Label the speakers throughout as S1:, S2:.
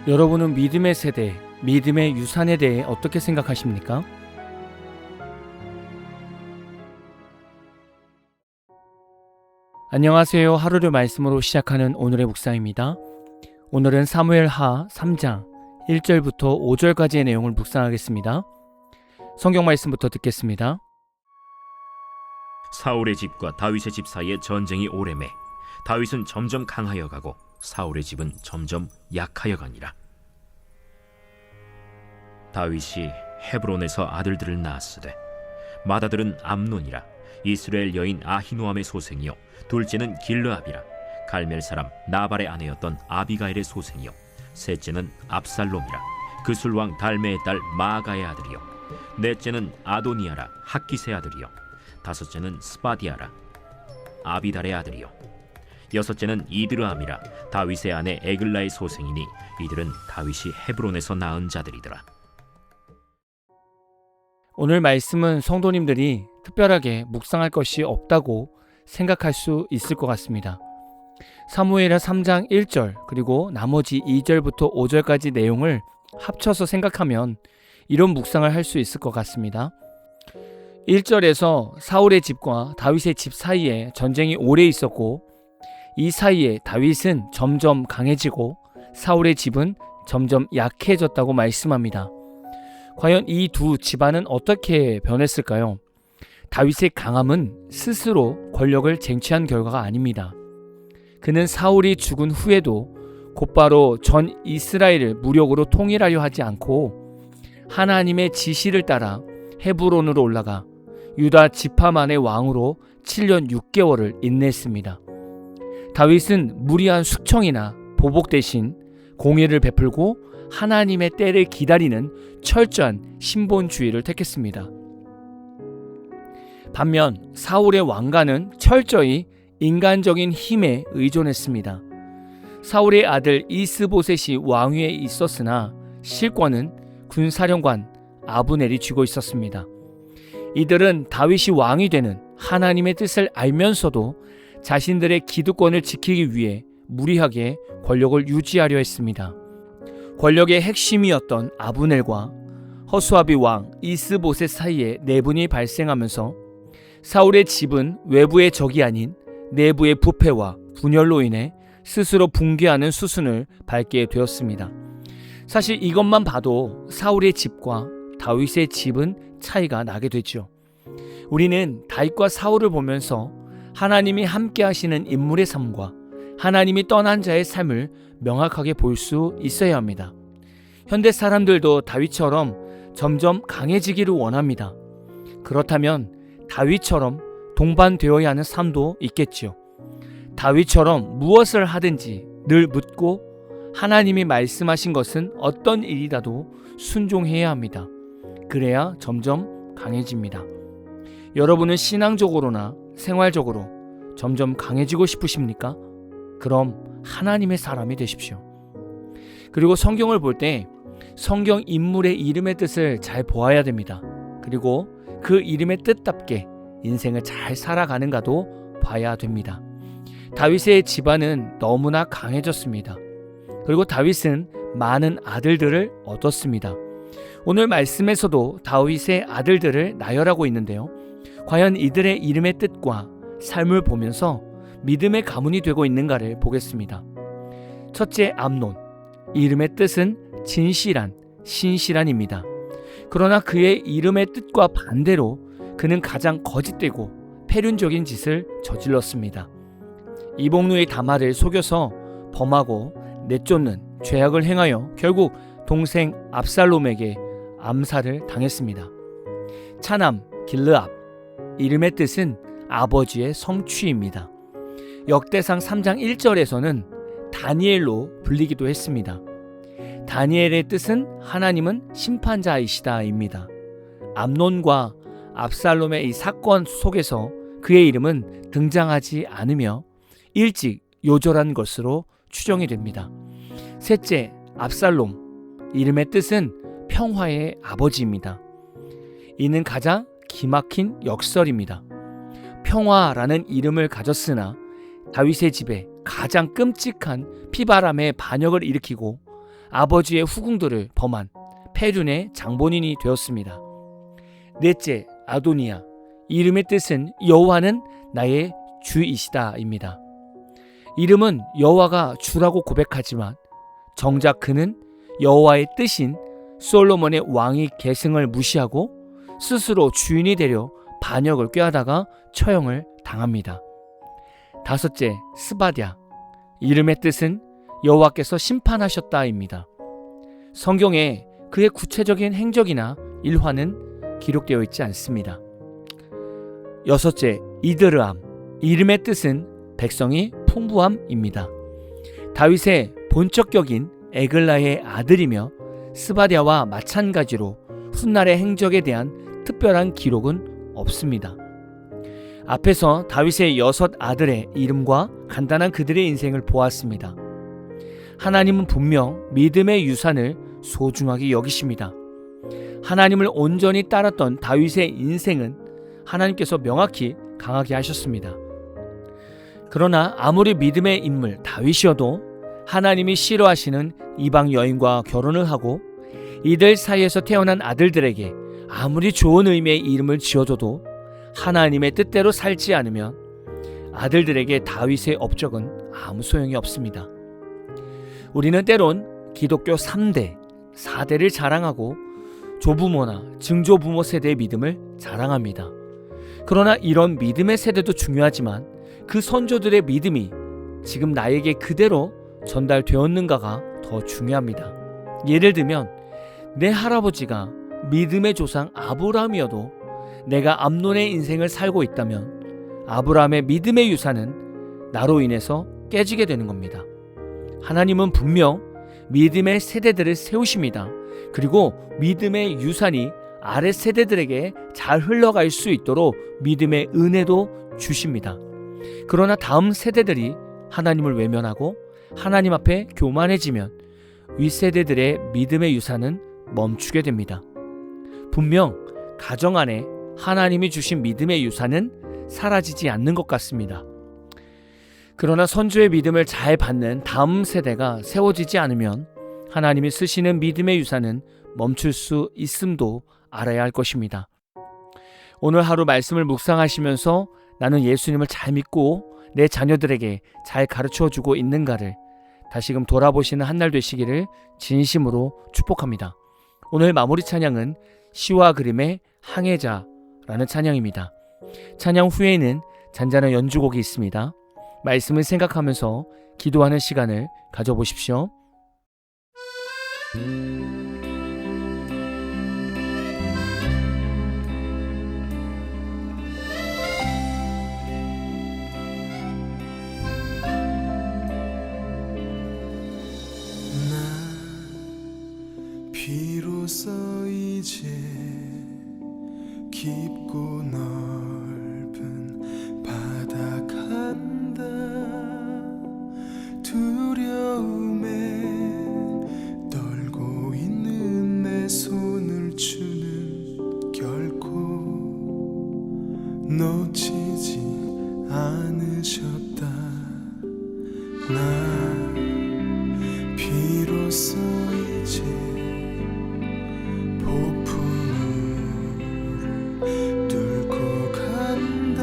S1: 여러분은 믿음의 세대, 믿음의 유산에 대해 어떻게 생각하십니까? 안녕하세요. 하루를 말씀으로 시작하는 오늘의 묵상입니다. 오늘은 사무엘하 3장 1절부터 5절까지의 내용을 묵상하겠습니다. 성경 말씀부터 듣겠습니다.
S2: 사울의 집과 다윗의 집 사이에 전쟁이 오래매 다윗은 점점 강하여 가고 사울의 집은 점점 약하여 가니라. 다윗이 헤브론에서 아들들을 낳았으되 맏아들은 암논이라 이스라엘 여인 아히노암의 소생이요 둘째는 길르압이라 갈멜 사람 나발의 아내였던 아비가일의 소생이요 셋째는 압살롬이라 그술 왕 달메의 딸 마아가의 아들이요 넷째는 아도니아라 학기스의 아들이요 다섯째는 스바디아라 아비달의 아들이요 여섯째는 이드르암이라 다윗의 아내 에글라의 소생이니 이들은 다윗이 헤브론에서 낳은 자들이더라.
S1: 오늘 말씀은 성도님들이 특별하게 묵상할 것이 없다고 생각할 수 있을 것 같습니다. 사무엘하 3장 1절 그리고 나머지 2절부터 5절까지 내용을 합쳐서 생각하면 이런 묵상을 할 수 있을 것 같습니다. 1절에서 사울의 집과 다윗의 집 사이에 전쟁이 오래 있었고 이 사이에 다윗은 점점 강해지고 사울의 집은 점점 약해졌다고 말씀합니다. 과연 이 두 집안은 어떻게 변했을까요? 다윗의 강함은 스스로 권력을 쟁취한 결과가 아닙니다. 그는 사울이 죽은 후에도 곧바로 전 이스라엘을 무력으로 통일하려 하지 않고 하나님의 지시를 따라 헤브론으로 올라가 유다 지파만의 왕으로 7년 6개월을 인내했습니다. 다윗은 무리한 숙청이나 보복 대신 공의를 베풀고 하나님의 때를 기다리는 철저한 신본주의를 택했습니다. 반면 사울의 왕가는 철저히 인간적인 힘에 의존했습니다. 사울의 아들 이스보셋이 왕위에 있었으나 실권은 군사령관 아브넬이 쥐고 있었습니다. 이들은 다윗이 왕이 되는 하나님의 뜻을 알면서도 자신들의 기득권을 지키기 위해 무리하게 권력을 유지하려 했습니다. 권력의 핵심이었던 아브넬과 허수아비 왕 이스보셋 사이에 내분이 발생하면서 사울의 집은 외부의 적이 아닌 내부의 부패와 분열로 인해 스스로 붕괴하는 수순을 밟게 되었습니다. 사실 이것만 봐도 사울의 집과 다윗의 집은 차이가 나게 되죠. 우리는 다윗과 사울을 보면서 하나님이 함께 하시는 인물의 삶과 하나님이 떠난 자의 삶을 명확하게 볼 수 있어야 합니다. 현대 사람들도 다윗처럼 점점 강해지기를 원합니다. 그렇다면 다윗처럼 동반되어야 하는 삶도 있겠지요. 다윗처럼 무엇을 하든지 늘 묻고 하나님이 말씀하신 것은 어떤 일이라도 순종해야 합니다. 그래야 점점 강해집니다. 여러분은 신앙적으로나 생활적으로 점점 강해지고 싶으십니까? 그럼 하나님의 사람이 되십시오. 그리고 성경을 볼 때 성경 인물의 이름의 뜻을 잘 보아야 됩니다. 그리고 그 이름의 뜻답게 인생을 잘 살아가는가도 봐야 됩니다. 다윗의 집안은 너무나 강해졌습니다. 그리고 다윗은 많은 아들들을 얻었습니다. 오늘 말씀에서도 다윗의 아들들을 나열하고 있는데요. 과연 이들의 이름의 뜻과 삶을 보면서 믿음의 가문이 되고 있는가를 보겠습니다. 첫째, 암논. 이름의 뜻은 진실한, 신실한입니다. 그러나 그의 이름의 뜻과 반대로 그는 가장 거짓되고 패륜적인 짓을 저질렀습니다. 이복누의 다말을 속여서 범하고 내쫓는 죄악을 행하여 결국 동생 압살롬에게 암살을 당했습니다. 차남 길르압. 이름의 뜻은 아버지의 성취입니다. 역대상 3장 1절에서는 다니엘로 불리기도 했습니다. 다니엘의 뜻은 하나님은 심판자이시다입니다. 암논과 압살롬의 이 사건 속에서 그의 이름은 등장하지 않으며 일찍 요절한 것으로 추정이 됩니다. 셋째, 압살롬. 이름의 뜻은 평화의 아버지입니다. 이는 가장 기막힌 역설입니다. 평화라는 이름을 가졌으나 다윗의 집에 가장 끔찍한 피바람의 반역을 일으키고 아버지의 후궁들을 범한 페륜의 장본인이 되었습니다. 넷째, 아도니아. 이름의 뜻은 여호와는 나의 주이시다입니다. 이름은 여호와가 주라고 고백하지만 정작 그는 여호와의 뜻인 솔로몬의 왕위 계승을 무시하고 스스로 주인이 되려 반역을 꾀하다가 처형을 당합니다. 다섯째, 스바랴. 이름의 뜻은 여호와께서 심판하셨다입니다. 성경에 그의 구체적인 행적이나 일화는 기록되어 있지 않습니다. 여섯째, 이드르암. 이름의 뜻은 백성이 풍부함입니다. 다윗의 본적격인 에글라의 아들이며 스바랴와 마찬가지로 훗날의 행적에 대한 특별한 기록은 없습니다. 앞에서 다윗의 6 아들의 이름과 간단한 그들의 인생을 보았습니다. 하나님은 분명 믿음의 유산을 소중하게 여기십니다. 하나님을 온전히 따랐던 다윗의 인생은 하나님께서 명확히 강하게 하셨습니다. 그러나 아무리 믿음의 인물 다윗이어도 하나님이 싫어하시는 이방 여인과 결혼을 하고 이들 사이에서 태어난 아들들에게 아무리 좋은 의미의 이름을 지어줘도 하나님의 뜻대로 살지 않으면 아들들에게 다윗의 업적은 아무 소용이 없습니다. 우리는 때론 기독교 3대, 4대를 자랑하고 조부모나 증조부모 세대의 믿음을 자랑합니다. 그러나 이런 믿음의 세대도 중요하지만 그 선조들의 믿음이 지금 나에게 그대로 전달되었는가가 더 중요합니다. 예를 들면 내 할아버지가 믿음의 조상 아브라함이어도 내가 암논의 인생을 살고 있다면 아브라함의 믿음의 유산은 나로 인해서 깨지게 되는 겁니다. 하나님은 분명 믿음의 세대들을 세우십니다. 그리고 믿음의 유산이 아래 세대들에게 잘 흘러갈 수 있도록 믿음의 은혜도 주십니다. 그러나 다음 세대들이 하나님을 외면하고 하나님 앞에 교만해지면 윗세대들의 믿음의 유산은 멈추게 됩니다. 분명 가정 안에 하나님이 주신 믿음의 유산은 사라지지 않는 것 같습니다. 그러나 선조의 믿음을 잘 받는 다음 세대가 세워지지 않으면 하나님이 쓰시는 믿음의 유산은 멈출 수 있음도 알아야 할 것입니다. 오늘 하루 말씀을 묵상하시면서 나는 예수님을 잘 믿고 내 자녀들에게 잘 가르쳐주고 있는가를 다시금 돌아보시는 한 날 되시기를 진심으로 축복합니다. 오늘 마무리 찬양은 시와 그림의 항해자라는 찬양입니다. 찬양 후에는 잔잔한 연주곡이 있습니다. 말씀을 생각하면서 기도하는 시간을 가져보십시오.
S3: 비로소 이제 깊고 넓은 바다 간다. 두려움에 떨고 있는 내 손을 주는 결코 놓치지 않으셨다. 나 비로소 이제 폭풍우를 뚫고 간다.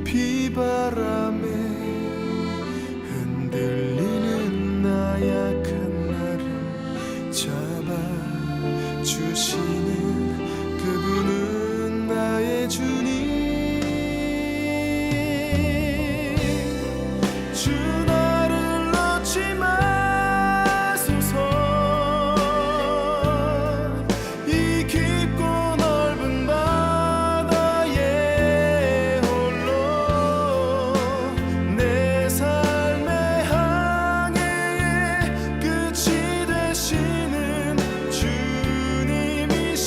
S3: 비바람에 흔들리는 나약한 나를 잡아주시는 그분은 나의 주님. 주 나를 놓지 마소서. 이 깊고 넓은 바다에 홀로 내 삶의 항해의 끝이 되시는 주님이시여.